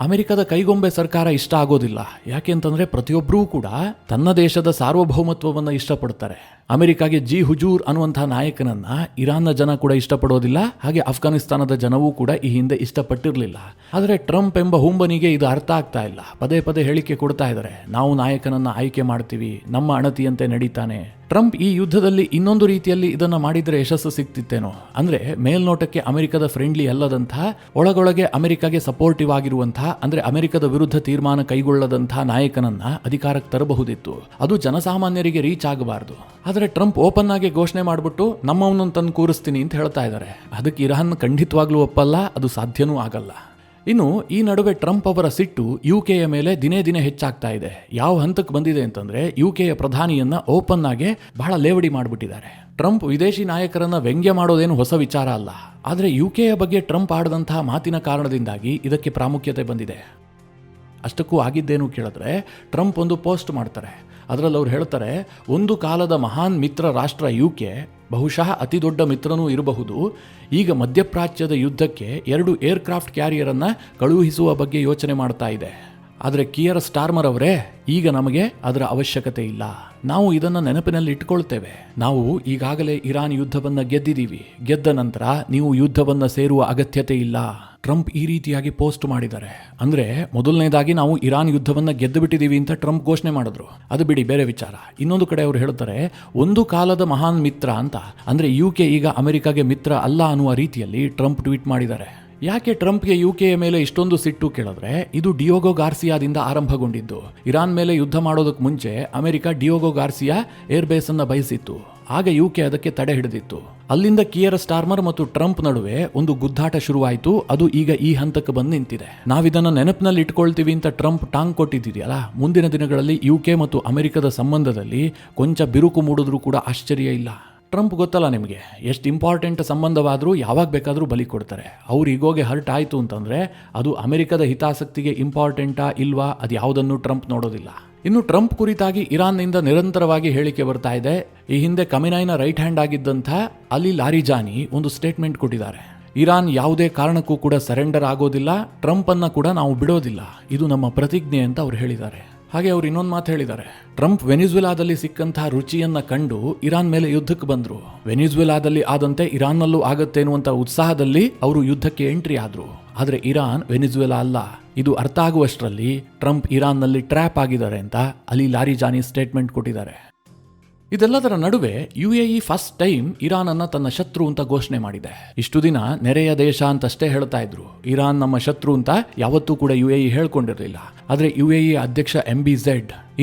ಅಮೆರಿಕದ ಕೈಗೊಂಬೆ ಸರ್ಕಾರ ಇಷ್ಟ ಆಗೋದಿಲ್ಲ. ಯಾಕೆ ಅಂತಂದರೆ ಪ್ರತಿಯೊಬ್ಬರೂ ಕೂಡ ತನ್ನ ದೇಶದ ಸಾರ್ವಭೌಮತ್ವವನ್ನು ಇಷ್ಟಪಡ್ತಾರೆ. ಅಮೆರಿಕಾಗೆ ಜಿ ಹುಜೂರ್ ಅನ್ನುವಂತಹ ನಾಯಕನನ್ನ ಇರಾನ್ನ ಜನ ಕೂಡ ಇಷ್ಟಪಡೋದಿಲ್ಲ, ಹಾಗೆ ಅಫ್ಘಾನಿಸ್ತಾನದ ಜನವೂ ಕೂಡ ಈ ಹಿಂದೆ ಇಷ್ಟಪಟ್ಟಿರಲಿಲ್ಲ. ಆದರೆ ಟ್ರಂಪ್ ಎಂಬ ಹುಂಬನಿಗೆ ಇದು ಅರ್ಥ ಆಗ್ತಾ ಇಲ್ಲ. ಪದೇ ಪದೇ ಹೇಳಿಕೆ ಕೊಡ್ತಾ ಇದ್ದಾರೆ, ನಾವು ನಾಯಕನನ್ನ ಆಯ್ಕೆ ಮಾಡ್ತೀವಿ, ನಮ್ಮ ಅಣತಿಯಂತೆ ನಡೀತಾನೆ. ಟ್ರಂಪ್ ಈ ಯುದ್ಧದಲ್ಲಿ ಇನ್ನೊಂದು ರೀತಿಯಲ್ಲಿ ಇದನ್ನು ಮಾಡಿದರೆ ಯಶಸ್ಸು ಸಿಗ್ತಿತ್ತೇನೋ. ಅಂದರೆ ಮೇಲ್ನೋಟಕ್ಕೆ ಅಮೆರಿಕದ ಫ್ರೆಂಡ್ಲಿ ಅಲ್ಲದಂತಹ, ಒಳಗೊಳಗೆ ಅಮೆರಿಕಾಗೆ ಸಪೋರ್ಟಿವ್ ಆಗಿರುವಂತಹ, ಅಂದರೆ ಅಮೆರಿಕದ ವಿರುದ್ಧ ತೀರ್ಮಾನ ಕೈಗೊಳ್ಳದಂತಹ ನಾಯಕನನ್ನ ಅಧಿಕಾರಕ್ಕೆ ತರಬಹುದಿತ್ತು. ಅದು ಜನಸಾಮಾನ್ಯರಿಗೆ ರೀಚ್ ಆಗಬಾರ್ದು. ಆದರೆ ಟ್ರಂಪ್ ಓಪನ್ ಆಗಿ ಘೋಷಣೆ ಮಾಡಿಬಿಟ್ಟು ನಮ್ಮವನನ್ನು ತಂದು ಕೂರಿಸ್ತೀನಿ ಅಂತ ಹೇಳ್ತಾ ಇದ್ದಾರೆ. ಅದಕ್ಕೆ ಇರಾನ್ ಖಂಡಿತವಾಗ್ಲೂ ಒಪ್ಪಲ್ಲ, ಅದು ಸಾಧ್ಯನೂ ಆಗಲ್ಲ. ಇನ್ನು ಈ ನಡುವೆ ಟ್ರಂಪ್ ಅವರ ಸಿಟ್ಟು ಯುಕೆಯ ಮೇಲೆ ದಿನೇ ದಿನೇ ಹೆಚ್ಚಾಗ್ತಾ ಇದೆ. ಯಾವ ಹಂತಕ್ಕೆ ಬಂದಿದೆ ಅಂತಂದ್ರೆ ಯುಕೆಯ ಪ್ರಧಾನಿಯನ್ನ ಓಪನ್ ಆಗಿ ಬಹಳ ಲೇವಡಿ ಮಾಡಿಬಿಟ್ಟಿದ್ದಾರೆ. ಟ್ರಂಪ್ ವಿದೇಶಿ ನಾಯಕರನ್ನ ವ್ಯಂಗ್ಯ ಮಾಡೋದೇನು ಹೊಸ ವಿಚಾರ ಅಲ್ಲ, ಆದರೆ ಯುಕೆಯ ಬಗ್ಗೆ ಟ್ರಂಪ್ ಆಡಿದಂತಹ ಮಾತಿನ ಕಾರಣದಿಂದಾಗಿ ಇದಕ್ಕೆ ಪ್ರಾಮುಖ್ಯತೆ ಬಂದಿದೆ. ಅಷ್ಟಕ್ಕೂ ಆಗಿದ್ದೇನು ಕೇಳಿದ್ರೆ, ಟ್ರಂಪ್ ಒಂದು ಪೋಸ್ಟ್ ಮಾಡ್ತಾರೆ. ಅದರಲ್ಲಿ ಅವ್ರು ಹೇಳ್ತಾರೆ, ಒಂದು ಕಾಲದ ಮಹಾನ್ ಮಿತ್ರ ರಾಷ್ಟ್ರ ಯುಕೆ ಬಹುಶಃ ಅತಿ ದೊಡ್ಡ ಮಿತ್ರನೂ ಇರಬಹುದು. ಈಗ ಮಧ್ಯಪ್ರಾಚ್ಯದ ಯುದ್ಧಕ್ಕೆ 2 ಏರ್ಕ್ರಾಫ್ಟ್ ಕ್ಯಾರಿಯರನ್ನು ಕಳುಹಿಸುವ ಬಗ್ಗೆ ಯೋಚನೆ ಮಾಡ್ತಾ ಇದೆ. ಆದರೆ ಕಿಯರ್ ಸ್ಟಾರ್ಮರ್ ಅವರೇ, ಈಗ ನಮಗೆ ಅದರ ಅವಶ್ಯಕತೆ ಇಲ್ಲ. ನಾವು ಇದನ್ನು ನೆನಪಿನಲ್ಲಿ ಇಟ್ಕೊಳ್ತೇವೆ. ನಾವು ಈಗಾಗಲೇ ಇರಾನ್ ಯುದ್ಧವನ್ನು ಗೆದ್ದಿದ್ದೀವಿ. ಗೆದ್ದ ನಂತರ ನೀವು ಯುದ್ಧವನ್ನು ಸೇರುವ ಅಗತ್ಯತೆ ಇಲ್ಲ. ಟ್ರಂಪ್ ಈ ರೀತಿಯಾಗಿ ಪೋಸ್ಟ್ ಮಾಡಿದ್ದಾರೆ. ಅಂದರೆ ಮೊದಲನೇದಾಗಿ ನಾವು ಇರಾನ್ ಯುದ್ಧವನ್ನು ಗೆದ್ದು ಬಿಟ್ಟಿದ್ದೀವಿ ಅಂತ ಟ್ರಂಪ್ ಘೋಷಣೆ ಮಾಡಿದ್ರು. ಅದು ಬಿಡಿ, ಬೇರೆ ವಿಚಾರ. ಇನ್ನೊಂದು ಕಡೆ ಅವರು ಹೇಳ್ತಾರೆ, ಒಂದು ಕಾಲದ ಮಹಾನ್ ಮಿತ್ರ ಅಂತ. ಅಂದರೆ ಯುಕೆ ಈಗ ಅಮೆರಿಕಾಗೆ ಮಿತ್ರ ಅಲ್ಲ ಅನ್ನುವ ರೀತಿಯಲ್ಲಿ ಟ್ರಂಪ್ ಟ್ವೀಟ್ ಮಾಡಿದ್ದಾರೆ. ಯಾಕೆ ಟ್ರಂಪ್ಗೆ ಯುಕೆಯ ಮೇಲೆ ಇಷ್ಟೊಂದು ಸಿಟ್ಟು ಕೇಳಿದ್ರೆ, ಇದು ಡಿಯೋಗೋ ಗಾರ್ಸಿಯಾದಿಂದ ಆರಂಭಗೊಂಡಿದ್ದು. ಇರಾನ್ ಮೇಲೆ ಯುದ್ಧ ಮಾಡೋದಕ್ಕೆ ಮುಂಚೆ ಅಮೆರಿಕ ಡಿಯೋಗೋ ಗಾರ್ಸಿಯಾ ಏರ್ಬೇಸ್ ಅನ್ನು ಬಯಸಿತ್ತು. ಆಗ ಯುಕೆ ಅದಕ್ಕೆ ತಡೆ ಹಿಡಿದಿತ್ತು. ಅಲ್ಲಿಂದ ಕಿಯರ್ ಸ್ಟಾರ್ಮರ್ ಮತ್ತು ಟ್ರಂಪ್ ನಡುವೆ ಒಂದು ಗುದ್ದಾಟ ಶುರುವಾಯಿತು. ಅದು ಈಗ ಈ ಹಂತಕ್ಕೆ ಬಂದು ನಿಂತಿದೆ. ನಾವಿದನ್ನು ನೆನಪಿನಲ್ಲಿ ಇಟ್ಕೊಳ್ತೀವಿ ಅಂತ ಟ್ರಂಪ್ ಟಾಂಗ್ ಕೊಟ್ಟಿದ್ದೀಯಲ್ಲ, ಮುಂದಿನ ದಿನಗಳಲ್ಲಿ ಯುಕೆ ಮತ್ತು ಅಮೆರಿಕದ ಸಂಬಂಧದಲ್ಲಿ ಕೊಂಚ ಬಿರುಕು ಮೂಡಿದ್ರೂ ಕೂಡ ಆಶ್ಚರ್ಯ ಇಲ್ಲ. ಟ್ರಂಪ್ ಗೊತ್ತಲ್ಲ ನಿಮಗೆ, ಎಷ್ಟು ಇಂಪಾರ್ಟೆಂಟ್ ಸಂಬಂಧವಾದರೂ ಯಾವಾಗ ಬೇಕಾದರೂ ಬಲಿ ಕೊಡ್ತಾರೆ. ಅವ್ರ ಈಗೋಗೆ ಹರ್ಟ್ ಆಯಿತು ಅಂತಂದರೆ ಅದು ಅಮೆರಿಕದ ಹಿತಾಸಕ್ತಿಗೆ ಇಂಪಾರ್ಟೆಂಟಾ ಇಲ್ವಾ, ಅದು ಯಾವುದನ್ನು ಟ್ರಂಪ್ ನೋಡೋದಿಲ್ಲ. ಇನ್ನು ಟ್ರಂಪ್ ಕುರಿತಾಗಿ ಇರಾನ್ನಿಂದ ನಿರಂತರವಾಗಿ ಹೇಳಿಕೆ ಬರ್ತಾ ಇದೆ. ಈ ಹಿಂದೆ ಖಮೆನಾಯಿನ ರೈಟ್ ಹ್ಯಾಂಡ್ ಆಗಿದ್ದಂಥ ಅಲಿ ಲಾರಿಜಾನಿ ಒಂದು ಸ್ಟೇಟ್ಮೆಂಟ್ ಕೊಟ್ಟಿದ್ದಾರೆ. ಇರಾನ್ ಯಾವುದೇ ಕಾರಣಕ್ಕೂ ಕೂಡ ಸರೆಂಡರ್ ಆಗೋದಿಲ್ಲ, ಟ್ರಂಪ್ ಅನ್ನ ಕೂಡ ನಾವು ಬಿಡೋದಿಲ್ಲ, ಇದು ನಮ್ಮ ಪ್ರತಿಜ್ಞೆ ಅಂತ ಅವ್ರು ಹೇಳಿದ್ದಾರೆ. ಹಾಗೆ ಅವ್ರು ಇನ್ನೊಂದು ಮಾತು ಹೇಳಿದ್ದಾರೆ, ಟ್ರಂಪ್ ವೆನಿಜುವೆಲಾದಲ್ಲಿ ಸಿಕ್ಕಂತಹ ರುಚಿಯನ್ನ ಕಂಡು ಇರಾನ್ ಮೇಲೆ ಯುದ್ಧಕ್ಕೆ ಬಂದರು. ವೆನಿಜುವೆಲಾದಲ್ಲಿ ಆದಂತೆ ಇರಾನ್ನಲ್ಲೂ ಆಗತ್ತೆ ಅನ್ನುವಂಥ ಉತ್ಸಾಹದಲ್ಲಿ ಅವರು ಯುದ್ಧಕ್ಕೆ ಎಂಟ್ರಿ ಆದರು. ಆದರೆ ಇರಾನ್ ವೆನಿಜುವೆಲಾ ಅಲ್ಲ. ಇದು ಅರ್ಥ ಆಗುವಷ್ಟರಲ್ಲಿ ಟ್ರಂಪ್ ಇರಾನ್ನಲ್ಲಿ ಟ್ರ್ಯಾಪ್ ಆಗಿದ್ದಾರೆ ಅಂತ ಅಲಿ ಲಾರಿಜಾನಿ ಸ್ಟೇಟ್ಮೆಂಟ್ ಕೊಟ್ಟಿದ್ದಾರೆ. ಇದೆಲ್ಲದರ ನಡುವೆ UAE ಫಸ್ಟ್ ಟೈಮ್ ಇರಾನ್ ಅನ್ನ ತನ್ನ ಶತ್ರು ಅಂತ ಘೋಷಣೆ ಮಾಡಿದೆ. ಇಷ್ಟು ದಿನ ನೆರೆಯ ದೇಶ ಅಂತಷ್ಟೇ ಹೇಳ್ತಾ ಇದ್ರು. ಇರಾನ್ ನಮ್ಮ ಶತ್ರು ಅಂತ ಯಾವತ್ತೂ ಕೂಡ UAE ಹೇಳ್ಕೊಂಡಿರಲಿಲ್ಲ. ಆದರೆ UAE ಅಧ್ಯಕ್ಷ MBZ,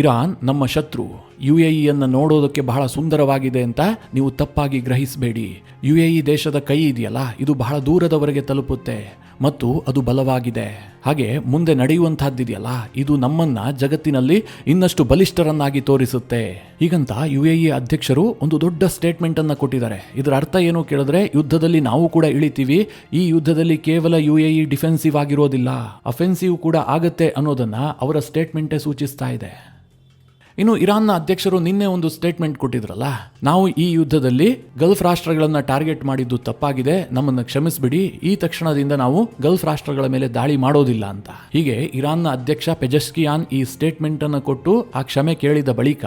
ಇರಾನ್ ನಮ್ಮ ಶತ್ರು, UAE ಅನ್ನು ನೋಡೋದಕ್ಕೆ ಬಹಳ ಸುಂದರವಾಗಿದೆ ಅಂತ ನೀವು ತಪ್ಪಾಗಿ ಗ್ರಹಿಸಬೇಡಿ. UAE ದೇಶದ ಕೈ ಇದೆಯಲ್ಲ, ಇದು ಬಹಳ ದೂರದವರೆಗೆ ತಲುಪುತ್ತೆ ಮತ್ತು ಅದು ಬಲವಾಗಿದೆ. ಹಾಗೆ ಮುಂದೆ ನಡೆಯುವಂತಹದ್ದಿದೆಯಲ್ಲ, ಇದು ನಮ್ಮನ್ನ ಜಗತ್ತಿನಲ್ಲಿ ಇನ್ನಷ್ಟು ಬಲಿಷ್ಠರನ್ನಾಗಿ ತೋರಿಸುತ್ತೆ. ಹೀಗಂತ UAE ಅಧ್ಯಕ್ಷರು ಒಂದು ದೊಡ್ಡ ಸ್ಟೇಟ್ಮೆಂಟ್ ಅನ್ನ ಕೊಟ್ಟಿದ್ದಾರೆ. ಇದರ ಅರ್ಥ ಏನು ಕೇಳಿದ್ರೆ, ಯುದ್ಧದಲ್ಲಿ ನಾವು ಕೂಡ ಇಳಿತೀವಿ. ಈ ಯುದ್ಧದಲ್ಲಿ ಕೇವಲ UAE ಡಿಫೆನ್ಸಿವ್ ಆಗಿರೋದಿಲ್ಲ, ಅಫೆನ್ಸಿವ್ ಕೂಡ ಆಗತ್ತೆ ಅನ್ನೋದನ್ನ ಅವರ ಸ್ಟೇಟ್ಮೆಂಟೇ ಸೂಚಿಸ್ತಾ ಇದೆ. ಇನ್ನು ಇರಾನ್ನ ಅಧ್ಯಕ್ಷರು ನಿನ್ನೆ ಒಂದು ಸ್ಟೇಟ್ಮೆಂಟ್ ಕೊಟ್ಟಿದ್ರಲ್ಲ, ನಾವು ಈ ಯುದ್ಧದಲ್ಲಿ ಗಲ್ಫ್ ರಾಷ್ಟ್ರಗಳನ್ನು ಟಾರ್ಗೆಟ್ ಮಾಡಿದ್ದು ತಪ್ಪಾಗಿದೆ, ನಮ್ಮನ್ನು ಕ್ಷಮಿಸ್ಬಿಡಿ, ಈ ತಕ್ಷಣದಿಂದ ನಾವು ಗಲ್ಫ್ ರಾಷ್ಟ್ರಗಳ ಮೇಲೆ ದಾಳಿ ಮಾಡೋದಿಲ್ಲ ಅಂತ. ಹೀಗೆ ಇರಾನ್ನ ಅಧ್ಯಕ್ಷ ಪೆಜೆಶ್ಕಿಯಾನ್ ಈ ಸ್ಟೇಟ್ಮೆಂಟ್ ಅನ್ನು ಕೊಟ್ಟು ಆ ಕ್ಷಮೆ ಕೇಳಿದ ಬಳಿಕ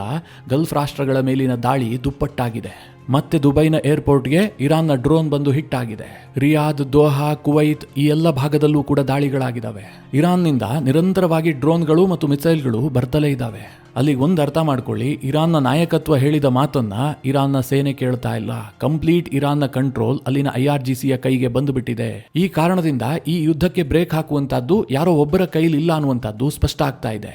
ಗಲ್ಫ್ ರಾಷ್ಟ್ರಗಳ ಮೇಲಿನ ದಾಳಿ ದುಪ್ಪಟ್ಟಾಗಿದೆ. ಮತ್ತೆ ದುಬೈನ ಏರ್ಪೋರ್ಟ್ಗೆ ಇರಾನ್ನ ಡ್ರೋನ್ ಬಂದು ಹಿಟ್ ಆಗಿದೆ. ರಿಯಾದ್, ದೋಹಾ, ಕುವೈತ್ ಈ ಎಲ್ಲ ಭಾಗದಲ್ಲೂ ಕೂಡ ದಾಳಿಗಳಾಗಿದ್ದಾವೆ. ಇರಾನ್ನಿಂದ ನಿರಂತರವಾಗಿ ಡ್ರೋನ್ಗಳು ಮತ್ತು ಮಿಸೈಲ್ಗಳು ಬರ್ತಲೇ ಇದ್ದಾವೆ. ಅಲ್ಲಿಗೆ ಒಂದು ಅರ್ಥ ಮಾಡ್ಕೊಳ್ಳಿ, ಇರಾನ್ನ ನಾಯಕತ್ವ ಹೇಳಿದ ಮಾತನ್ನ ಇರಾನ್ನ ಸೇನೆ ಕೇಳ್ತಾ ಇಲ್ಲ. ಕಂಪ್ಲೀಟ್ ಇರಾನ್ನ ಕಂಟ್ರೋಲ್ ಅಲ್ಲಿನ IRGCಯ ಕೈಗೆ ಬಂದುಬಿಟ್ಟಿದೆ. ಈ ಕಾರಣದಿಂದ ಈ ಯುದ್ಧಕ್ಕೆ ಬ್ರೇಕ್ ಹಾಕುವಂತದ್ದು ಯಾರೋ ಒಬ್ಬರ ಕೈಲಿ ಇಲ್ಲ ಅನ್ನುವಂಥದ್ದು ಸ್ಪಷ್ಟ ಆಗ್ತಾ ಇದೆ.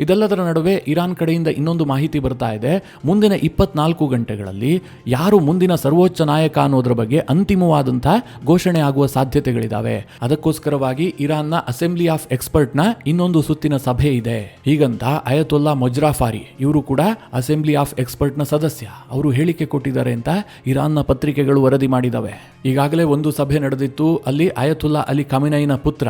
ಇದೆಲ್ಲದರ ನಡುವೆ ಇರಾನ್ ಕಡೆಯಿಂದ ಇನ್ನೊಂದು ಮಾಹಿತಿ ಬರ್ತಾ ಇದೆ. ಮುಂದಿನ 24 ಗಂಟೆಗಳಲ್ಲಿ ಯಾರು ಮುಂದಿನ ಸರ್ವೋಚ್ಚ ನಾಯಕ ಅನ್ನೋದ್ರ ಬಗ್ಗೆ ಅಂತಿಮವಾದಂಥ ಘೋಷಣೆ ಆಗುವ ಸಾಧ್ಯತೆಗಳಿದಾವೆ. ಅದಕ್ಕೋಸ್ಕರವಾಗಿ ಇರಾನ್ನ ಅಸೆಂಬ್ಲಿ ಆಫ್ ಎಕ್ಸ್ಪರ್ಟ್ನ ಇನ್ನೊಂದು ಸುತ್ತಿನ ಸಭೆ ಇದೆ. ಹೀಗಂತ ಅಯತೊಲ್ಲಾ ಮೊಜ್ರಾಫಾರಿ ಇವರು ಕೂಡ ಅಸೆಂಬ್ಲಿ ಆಫ್ ಎಕ್ಸ್ಪರ್ಟ್ನ ಸದಸ್ಯ. ಅವರು ಹೇಳಿಕೆ ಕೊಟ್ಟಿದ್ದಾರೆ ಅಂತ ಇರಾನ್ನ ಪತ್ರಿಕೆಗಳು ವರದಿ ಮಾಡಿದವೆ. ಈಗಾಗಲೇ ಒಂದು ಸಭೆ ನಡೆದಿತ್ತು. ಅಲ್ಲಿ ಅಯತುಲ್ಲಾ ಅಲಿ ಖಮೇನಿನ ಪುತ್ರ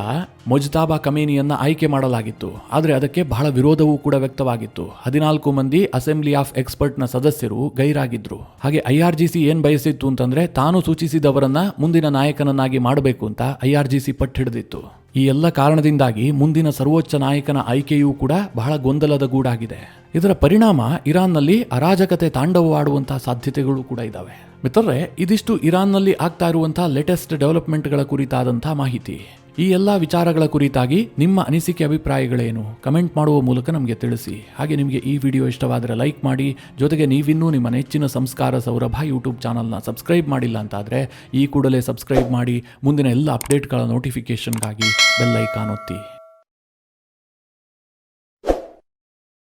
ಮೊಜ್ತಾಬಾ ಖಮೇನಿಯನ್ನ ಆಯ್ಕೆ ಮಾಡಲಾಗಿತ್ತು. ಆದರೆ ಅದಕ್ಕೆ ಬಹಳ ವಿರೋಧವೂ ಕೂಡ ವ್ಯಕ್ತವಾಗಿತ್ತು. 14 ಮಂದಿ ಅಸೆಂಬ್ಲಿ ಆಫ್ ಎಕ್ಸ್ಪರ್ಟ್ನ ಸದಸ್ಯರು ಗೈರಾಗಿದ್ರು. ಹಾಗೆ IRGC ಏನ್ ಬಯಸಿತ್ತು ಅಂತಂದ್ರೆ ತಾನು ಸೂಚಿಸಿದವರನ್ನ ಮುಂದಿನ ನಾಯಕನನ್ನಾಗಿ ಮಾಡಬೇಕು ಅಂತ IRGC ಪಟ್ಟು ಹಿಡಿದಿತ್ತು. ಈ ಎಲ್ಲ ಕಾರಣದಿಂದಾಗಿ ಮುಂದಿನ ಸರ್ವೋಚ್ಚ ನಾಯಕನ ಆಯ್ಕೆಯೂ ಕೂಡ ಬಹಳ ಗೊಂದಲದ ಗೂಡಾಗಿದೆ. ಇದರ ಪರಿಣಾಮ ಇರಾನ್ನಲ್ಲಿ ಅರಾಜಕತೆ ತಾಂಡವವಾಡುವಂತಹ ಸಾಧ್ಯತೆಗಳು ಕೂಡ ಇದ್ದಾವೆ. ಮಿತ್ರರೇ, ಇದಿಷ್ಟು ಇರಾನ್ನಲ್ಲಿ ಆಗ್ತಾ ಇರುವಂತಹ ಲೇಟೆಸ್ಟ್ ಡೆವಲಪ್ಮೆಂಟ್ಗಳ ಕುರಿತಾದಂತಹ ಮಾಹಿತಿ. ಈ ಎಲ್ಲ ವಿಚಾರಗಳ ಕುರಿತಾಗಿ ನಿಮ್ಮ ಅನಿಸಿಕೆ ಅಭಿಪ್ರಾಯಗಳೇನು ಕಮೆಂಟ್ ಮಾಡುವ ಮೂಲಕ ನಮಗೆ ತಿಳಿಸಿ. ಹಾಗೆ ನಿಮಗೆ ಈ ವಿಡಿಯೋ ಇಷ್ಟವಾದರೆ ಲೈಕ್ ಮಾಡಿ. ಜೊತೆಗೆ ನೀವಿನ್ನೂ ನಿಮ್ಮ ನೆಚ್ಚಿನ ಸಂಸ್ಕಾರ ಸೌರಭ ಯೂಟ್ಯೂಬ್ ಚಾನಲ್ನ ಸಬ್ಸ್ಕ್ರೈಬ್ ಮಾಡಿಲ್ಲ ಅಂತಾದರೆ ಈ ಕೂಡಲೇ ಸಬ್ಸ್ಕ್ರೈಬ್ ಮಾಡಿ. ಮುಂದಿನ ಎಲ್ಲ ಅಪ್ಡೇಟ್ಗಳ ನೋಟಿಫಿಕೇಷನ್ಗಾಗಿ ಬೆಲ್ ಐಕಾನ್ ಒತ್ತಿ.